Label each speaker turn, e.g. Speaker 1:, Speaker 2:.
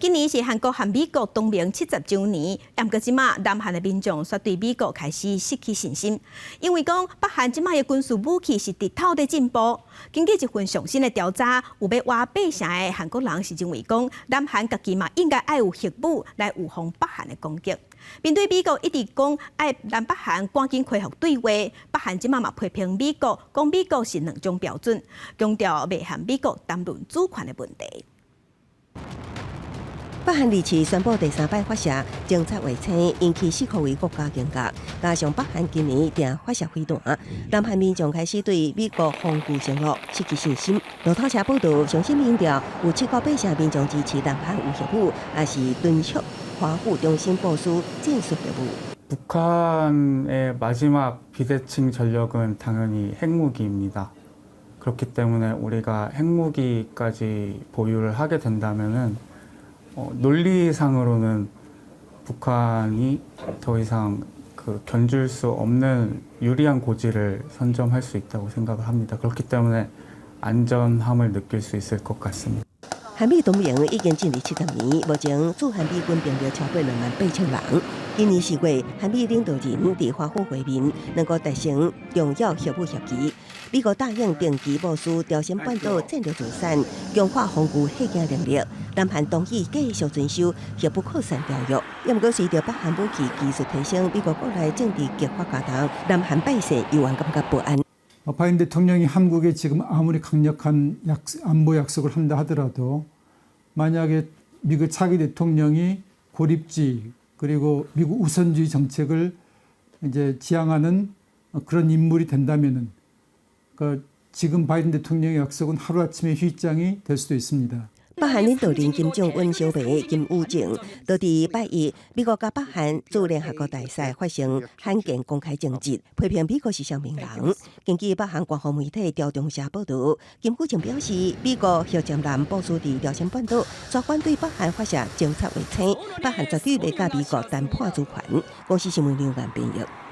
Speaker 1: 今年是韩国和美国同盟70周年，不过即马南韩的民众却对美国开始失去信心，因为讲北韩即马的军事武器是直透的进步。根据一份上新的调查，有要挖背城的韩国人是认为讲，南韩家己嘛应该爱有核武来预防北韩的攻击。面对美国一直讲爱南北韩赶紧恢复对话，北韩即马嘛批评美国，讲美国是两种标准，强调未和美国谈论主权的问题。
Speaker 2: 北韩二次宣布第3摆发射侦察卫星，引起4个国家惊觉。加上北韩今年定发射飞弹，南韩民众开始对美国防御承诺失去信心。路透社报道，相信民调有7个8成民众支持南韩有核武，也是敦促华府中心部署战术核武。
Speaker 3: 북한의 마지막 비대칭 전력은 당연히 핵무기입니다. 그렇기 때문에 우리가 핵무기까지 보유를 하게 된다면은 논리상으로는 북한이 더 이상 견줄 수 없는 유리한 고지를 선점할 수 있다고 생각을 합니다. 그렇기 때문에 안전함을 느낄 수 있을 것 같습니다.
Speaker 2: 韩美同盟已经建立70年，目前驻韩美军兵力超过28000人。今年4月，韩美领导人伫华府会面，能够达成重要核武协议。美国答应定期部署朝鲜半岛战略资产，强化防御核惊能力。南韩同意继续遵守核不扩散条约。也不过随着北韩武器技术提升，美国国内政治激化加重，南韩百姓依然感觉不安。
Speaker 4: 바이든 대통령이 한국에 지금 아무리 강력한 안보 약속을 한다 하더라도 만약에 미국 차기 대통령이 고립지 그리고 미국 우선주의 정책을 이제 지향하는 그런 인물이 된다면은 그 지금 바이든 대통령의 약속은 하루아침에 휘장이 될 수도 있습니다.
Speaker 2: 北韩领导人金正恩小妹金宇正，就伫拜一，美国甲北韩驻联合国大使发生罕见公开争执，批评美国是小明人。根据北韩官方媒体朝中社报道，金宇正表示，美国核战舰部署伫朝鲜半岛，专反对北韩发射侦察卫星，北韩绝对袂甲美国谈判主权。公司新闻刘万编译。